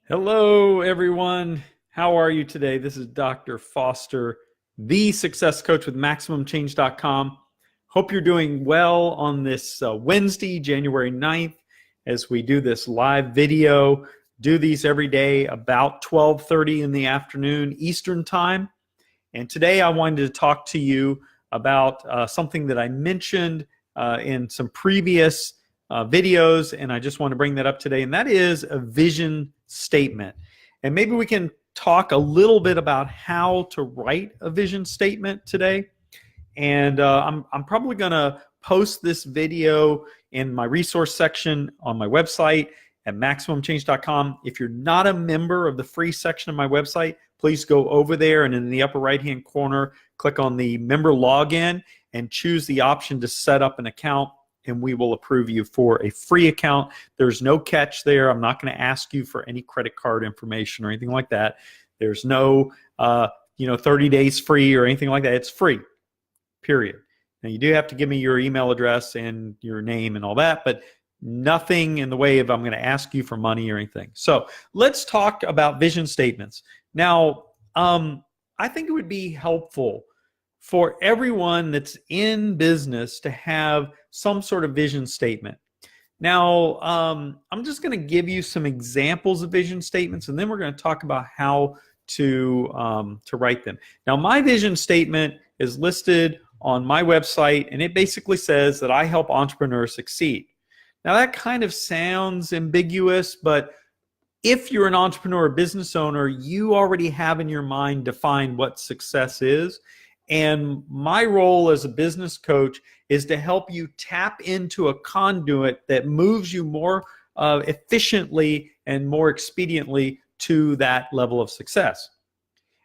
Hello, everyone. How are you today? This is Dr. Foster, the success coach with MaximumChange.com. Hope you're doing well on this Wednesday, January 9th, as we do this live video. Do these every day about 12:30 in the afternoon Eastern Time. And today I wanted to talk to you about something that I mentioned in some previous videos, and I just want to bring that up today, and that is a vision statement. And maybe we can talk a little bit about how to write a vision statement today. And I'm probably going to post this video in my resource section on my website at MaximumChange.com. If you're not a member of the free section of my website, please go over there and in the upper right-hand corner, click on the member login and choose the option to set up an account, and we will approve you for a free account. There's no catch there. I'm not going to ask you for any credit card information or anything like that. There's no 30 days free or anything like that. It's free, period. Now, you do have to give me your email address and your name and all that, but nothing in the way of I'm going to ask you for money or anything. So let's talk about vision statements. Now, I think it would be helpful for everyone that's in business to have some sort of vision statement. Now, I'm just going to give you some examples of vision statements, and then we're going to talk about how to write them. Now, my vision statement is listed on my website, and it basically says that I help entrepreneurs succeed. Now, that kind of sounds ambiguous, but if you're an entrepreneur or business owner, you already have in your mind defined what success is. And my role as a business coach is to help you tap into a conduit that moves you more efficiently and more expediently to that level of success.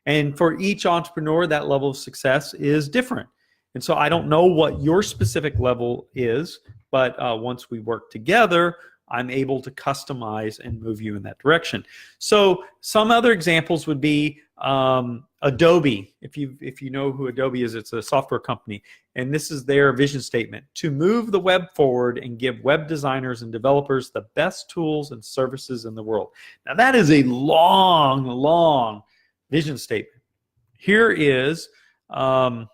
And for each entrepreneur, that level of success is different. And so I don't know what your specific level is, but once we work together, I'm able to customize and move you in that direction. So some other examples would be Adobe. If you know who Adobe is, it's a software company, and this is their vision statement: to move the web forward and give web designers and developers the best tools and services in the world. Now that is a long, long vision statement. Here is a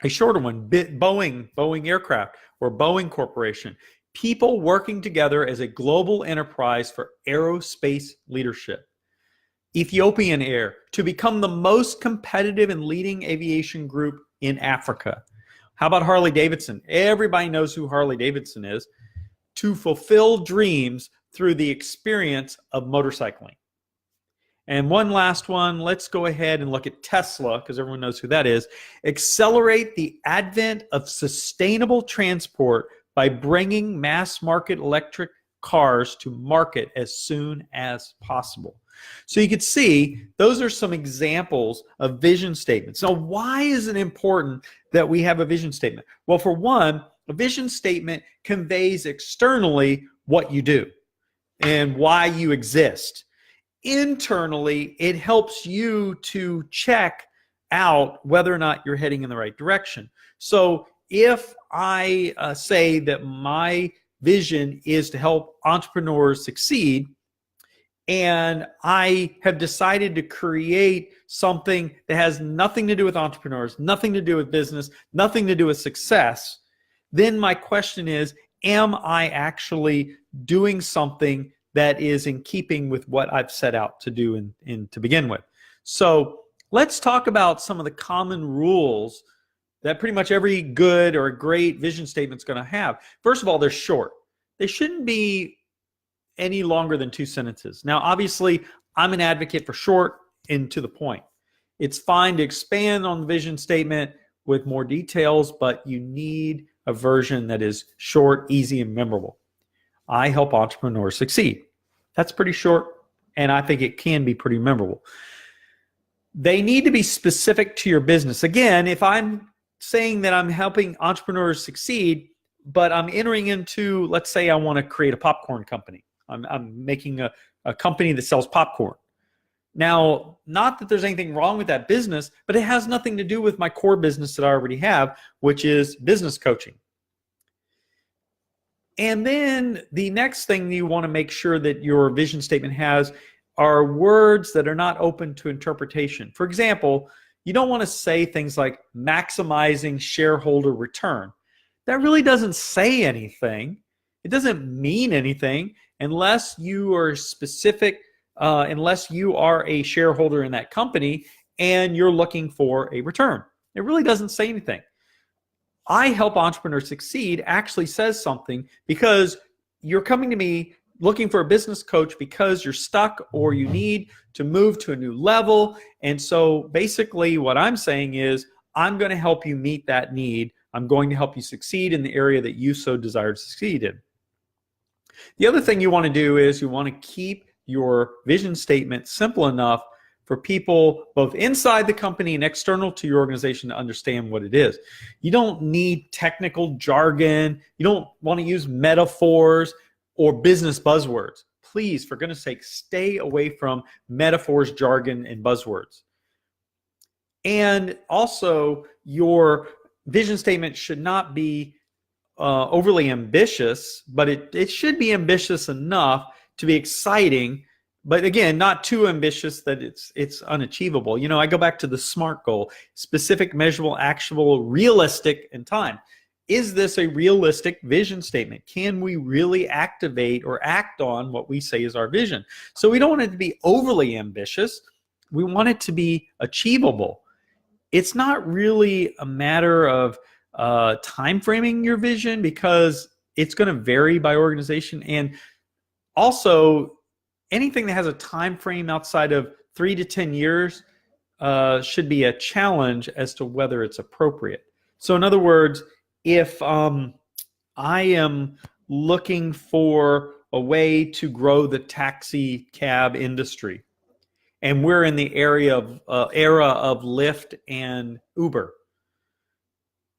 shorter one: Boeing Aircraft or Boeing Corporation. People working together as a global enterprise for aerospace leadership. Ethiopian Air, to become the most competitive and leading aviation group in Africa. How about Harley Davidson? Everybody knows who Harley Davidson is. To fulfill dreams through the experience of motorcycling. And one last one, let's go ahead and look at Tesla, because everyone knows who that is. Accelerate the advent of sustainable transport by bringing mass market electric cars to market as soon as possible. So you can see those are some examples of vision statements. Now, why is it important that we have a vision statement? Well, for one, a vision statement conveys externally what you do and why you exist. Internally, it helps you to check out whether or not you're heading in the right direction. So if I say that my vision is to help entrepreneurs succeed, and I have decided to create something that has nothing to do with entrepreneurs, nothing to do with business, nothing to do with success, then my question is, am I actually doing something that is in keeping with what I've set out to do to begin with? So let's talk about some of the common rules that pretty much every good or great vision statement is going to have. First of all, they're short. They shouldn't be any longer than 2 sentences. Now, obviously, I'm an advocate for short and to the point. It's fine to expand on the vision statement with more details, but you need a version that is short, easy, and memorable. I help entrepreneurs succeed. That's pretty short, and I think it can be pretty memorable. They need to be specific to your business. Again, if I'm saying that I'm helping entrepreneurs succeed, but I'm entering into, let's say I want to create a popcorn company. I'm making a company that sells popcorn. Now, not that there's anything wrong with that business, but it has nothing to do with my core business that I already have, which is business coaching. And then the next thing you want to make sure that your vision statement has are words that are not open to interpretation. For example, you don't want to say things like maximizing shareholder return. That really doesn't say anything. It doesn't mean anything unless you are specific, unless you are a shareholder in that company and you're looking for a return. It really doesn't say anything. I Help Entrepreneurs Succeed actually says something, because you're coming to me looking for a business coach because you're stuck or you need to move to a new level. And so basically what I'm saying is, I'm going to help you meet that need. I'm going to help you succeed in the area that you so desire to succeed in. The other thing you want to do is you want to keep your vision statement simple enough for people both inside the company and external to your organization to understand what it is. You don't need technical jargon. You don't want to use metaphors or business buzzwords. Please, for goodness sake, stay away from metaphors, jargon, and buzzwords. And also, your vision statement should not be overly ambitious, but it should be ambitious enough to be exciting, but again, not too ambitious that it's unachievable. You know, I go back to the SMART goal: specific, measurable, actionable, realistic, and time. Is this a realistic vision statement? Can we really activate or act on what we say is our vision? So we don't want it to be overly ambitious. We want it to be achievable. It's not really a matter of time framing your vision, because it's going to vary by organization. And also, anything that has a time frame outside of 3 to 10 years should be a challenge as to whether it's appropriate. So in other words, if I am looking for a way to grow the taxi cab industry, and we're in the era of Lyft and Uber,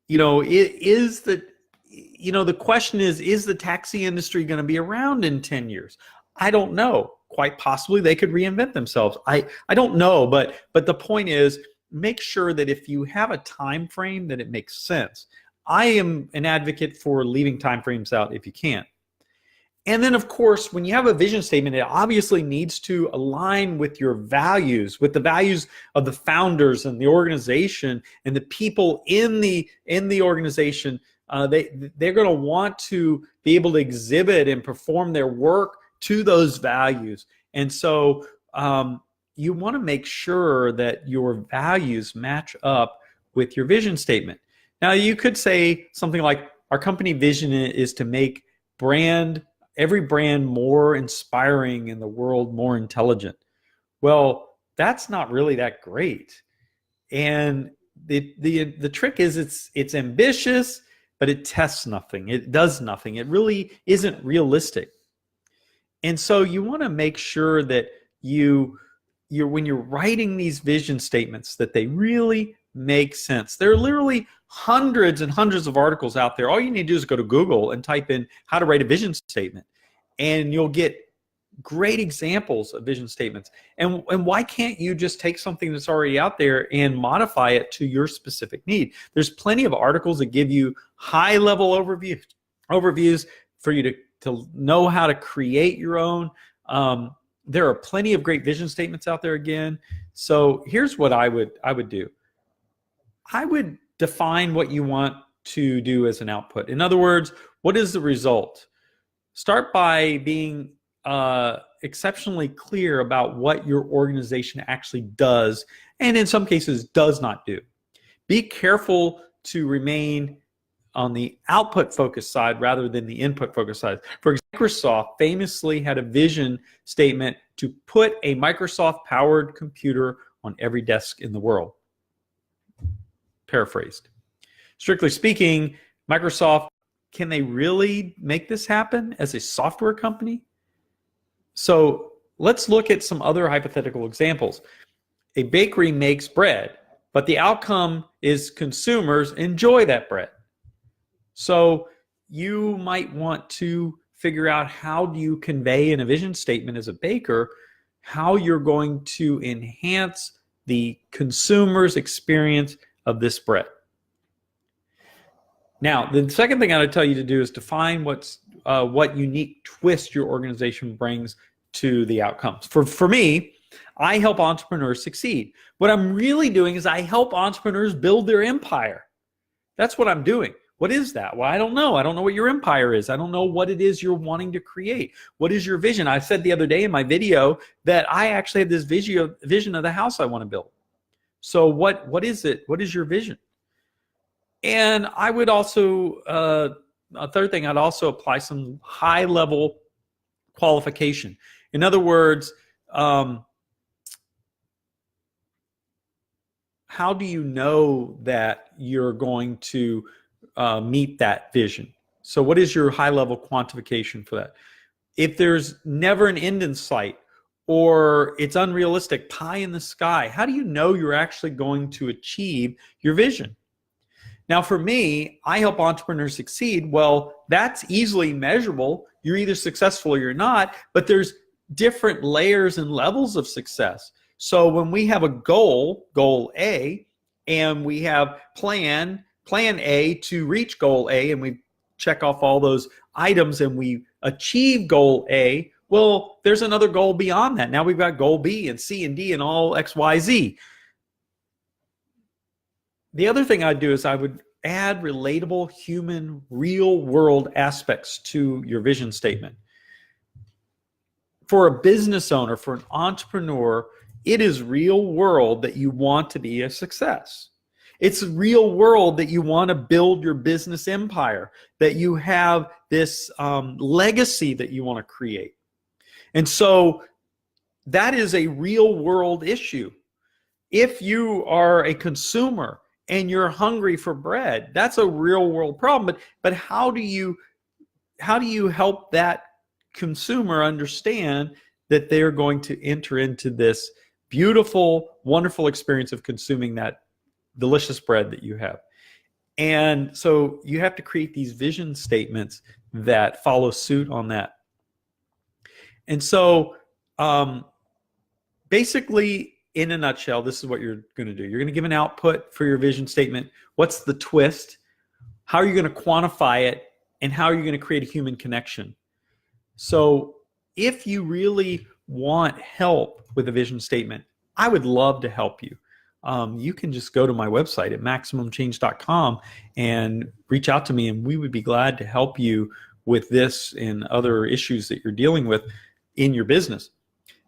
you know, the question is the taxi industry going to be around in 10 years? I don't know. Quite possibly they could reinvent themselves. I don't know, but the point is, make sure that if you have a time frame, that it makes sense. I am an advocate for leaving time frames out if you can. And then, of course, when you have a vision statement, it obviously needs to align with your values, with the values of the founders and the organization and the people in the organization. They're going to want to be able to exhibit and perform their work to those values. And so you want to make sure that your values match up with your vision statement. Now, you could say something like, our company vision is to make every brand more inspiring and the world more intelligent. Well, that's not really that great. And the trick is it's ambitious, but it tests nothing. It does nothing. It really isn't realistic. And so you want to make sure that when you're writing these vision statements, that they really make sense. There are literally hundreds and hundreds of articles out there. All you need to do is go to Google and type in how to write a vision statement, and you'll get great examples of vision statements. And why can't you just take something that's already out there and modify it to your specific need? There's plenty of articles that give you high-level overviews for you to know how to create your own. There are plenty of great vision statements out there again. So here's what I would do. I would define what you want to do as an output. In other words, what is the result? Start by being exceptionally clear about what your organization actually does, and in some cases does not do. Be careful to remain on the output focused side rather than the input focused side. For example, Microsoft famously had a vision statement to put a Microsoft powered computer on every desk in the world. Paraphrased. Strictly speaking, Microsoft, can they really make this happen as a software company? So let's look at some other hypothetical examples. A bakery makes bread, but the outcome is consumers enjoy that bread. So you might want to figure out, how do you convey in a vision statement as a baker how you're going to enhance the consumer's experience of this bread. Now, the second thing I would tell you to do is define what unique twist your organization brings to the outcomes. For me, I help entrepreneurs succeed. What I'm really doing is I help entrepreneurs build their empire. That's what I'm doing. What is that? Well, I don't know. I don't know what your empire is. I don't know what it is you're wanting to create. What is your vision? I said the other day in my video that I actually have this vision of the house I want to build. So what is it? What is your vision? And I would also, a third thing, I'd also apply some high-level qualification. In other words, how do you know that you're going to meet that vision? So what is your high-level quantification for that? If there's never an end in sight, or it's unrealistic, pie in the sky, how do you know you're actually going to achieve your vision? Now, for me, I help entrepreneurs succeed. Well, that's easily measurable. You're either successful or you're not, but there's different layers and levels of success. So when we have a goal A, and we have plan A to reach goal A, and we check off all those items and we achieve goal A, well, there's another goal beyond that. Now we've got goal B and C and D and all X, Y, Z. The other thing I'd do is I would add relatable, human, real-world aspects to your vision statement. For a business owner, for an entrepreneur, it is real world that you want to be a success. It's real world that you want to build your business empire, that you have this legacy that you want to create. And so that is a real world issue. If you are a consumer and you're hungry for bread, that's a real world problem. But how do you help that consumer understand that they're going to enter into this beautiful, wonderful experience of consuming that delicious bread that you have? And so you have to create these vision statements that follow suit on that. And so basically, in a nutshell, this is what you're going to do. You're going to give an output for your vision statement. What's the twist? How are you going to quantify it? And how are you going to create a human connection? So if you really want help with a vision statement, I would love to help you. You can just go to my website at MaximumChange.com and reach out to me, and we would be glad to help you with this and other issues that you're dealing with in your business.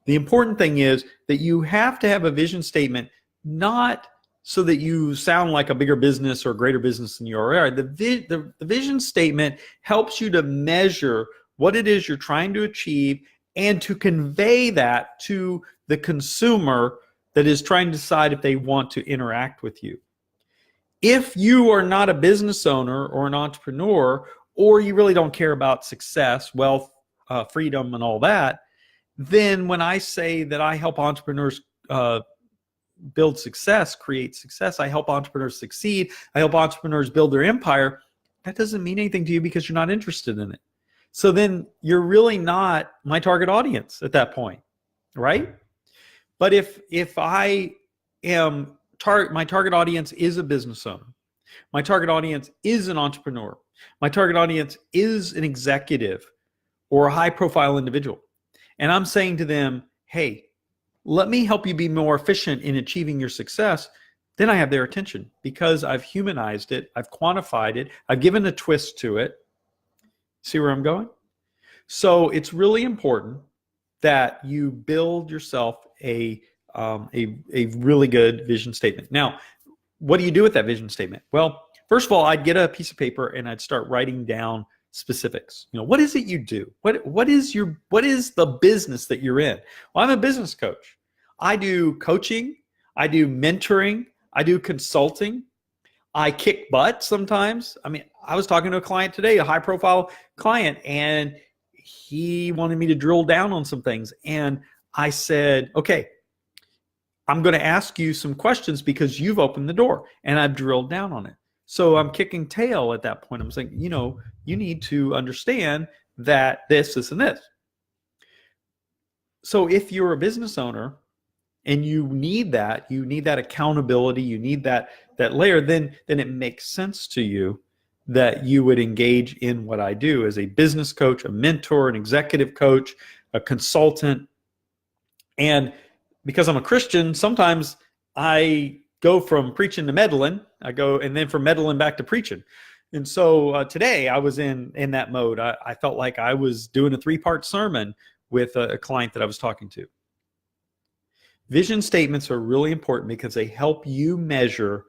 The important thing is that you have to have a vision statement, not so that you sound like a bigger business or a greater business than you are. The vision statement helps you to measure what it is you're trying to achieve and to convey that to the consumer that is trying to decide if they want to interact with you. If you are not a business owner or an entrepreneur, or you really don't care about success, wealth, freedom, and all that, then when I say that I help entrepreneurs build success, create success, I help entrepreneurs succeed, I help entrepreneurs build their empire, that doesn't mean anything to you because you're not interested in it. So then you're really not my target audience at that point, right? But if I am my target audience is a business owner, my target audience is an entrepreneur, my target audience is an executive or a high-profile individual, and I'm saying to them, hey, let me help you be more efficient in achieving your success, then I have their attention because I've humanized it, I've quantified it, I've given a twist to it. See where I'm going? So it's really important that you build yourself a really good vision statement. Now, what do you do with that vision statement? Well, first of all, I'd get a piece of paper and I'd start writing down specifics. You know, what is it you do? What is the business that you're in? Well, I'm a business coach. I do coaching, I do mentoring, I do consulting. I kick butt sometimes. I mean, I was talking to a client today, a high-profile client, and he wanted me to drill down on some things. And I said, okay, I'm going to ask you some questions because you've opened the door, and I've drilled down on it. So I'm kicking tail at that point. I'm saying, you know, you need to understand that this, and this. So if you're a business owner and you need that accountability, you need that layer, then it makes sense to you that you would engage in what I do as a business coach, a mentor, an executive coach, a consultant. And because I'm a Christian, sometimes I go from preaching to meddling. And then from meddling back to preaching. And so today I was in that mode. I felt like I was doing a 3-part sermon with a client that I was talking to. Vision statements are really important because they help you measure,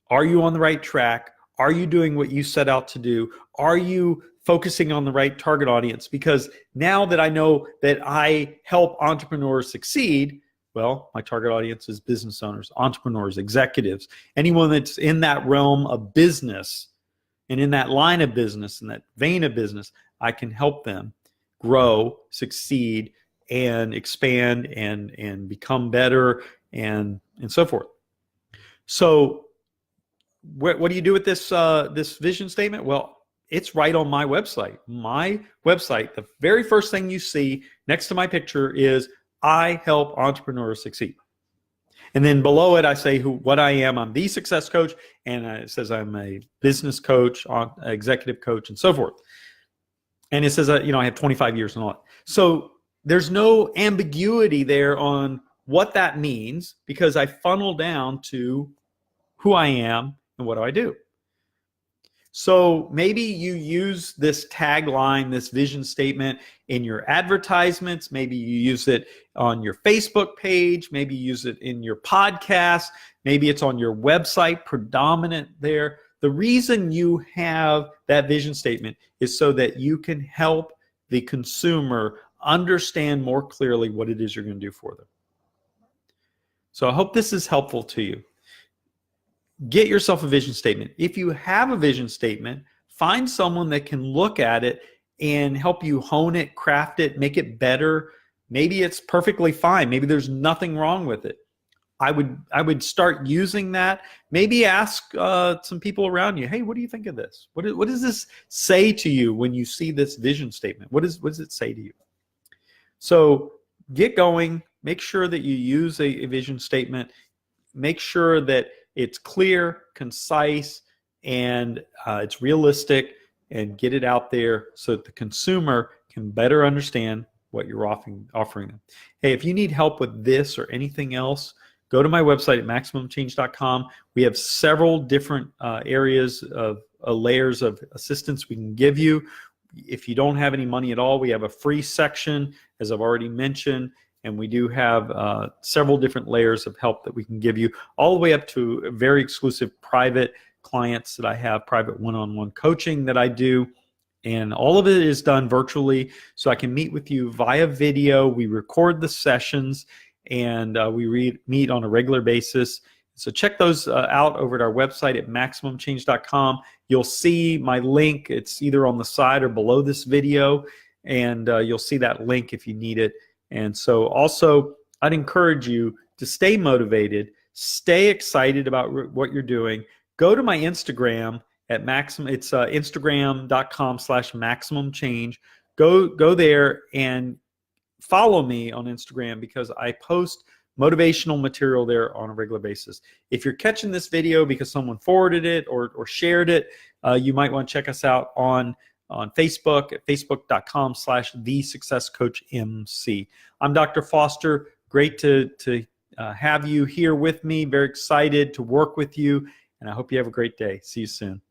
are you on the right track? Are you doing what you set out to do? Are you focusing on the right target audience? Because now that I know that I help entrepreneurs succeed, well, my target audience is business owners, entrepreneurs, executives, anyone that's in that realm of business and in that line of business, in that vein of business. I can help them grow, succeed, and expand and become better and so forth. So what do you do with this vision statement? Well, it's right on my website. My website, the very first thing you see next to my picture is I help entrepreneurs succeed. And then below it, I say what I am. I'm the success coach, and it says I'm a business coach, executive coach, and so forth. And it says I have 25 years and all that. So there's no ambiguity there on what that means because I funnel down to who I am and what do I do. So maybe you use this tagline, this vision statement in your advertisements. Maybe you use it on your Facebook page. Maybe you use it in your podcast. Maybe it's on your website, predominant there. The reason you have that vision statement is so that you can help the consumer understand more clearly what it is you're going to do for them. So I hope this is helpful to you. Get yourself a vision statement. If you have a vision statement, find someone that can look at it and help you hone it, craft it, make it better. Maybe it's perfectly fine. Maybe there's nothing wrong with it. I would start using that. Maybe ask some people around you, hey, what do you think of this? What does this say to you when you see this vision statement? What does it say to you? So get going. Make sure that you use a vision statement. Make sure that it's clear, concise, and it's realistic, and get it out there so that the consumer can better understand what you're offering them. Hey, if you need help with this or anything else, go to my website at MaximumChange.com. We have several different areas of layers of assistance we can give you. If you don't have any money at all, we have a free section, as I've already mentioned, and we do have several different layers of help that we can give you, all the way up to very exclusive private clients that I have, private one-on-one coaching that I do. And all of it is done virtually, so I can meet with you via video. We record the sessions, and we meet on a regular basis. So check those out over at our website at MaximumChange.com. You'll see my link. It's either on the side or below this video, and you'll see that link if you need it. And so also, I'd encourage you to stay motivated, stay excited about what you're doing. Go to my Instagram at Maximum. It's Instagram.com/MaximumChange. Go there and follow me on Instagram because I post motivational material there on a regular basis. If you're catching this video because someone forwarded it or shared it, you might want to check us out on Facebook at facebook.com/TheSuccessCoachMC. I'm Dr. Foster. Great to have you here with me. Very excited to work with you, and I hope you have a great day. See you soon.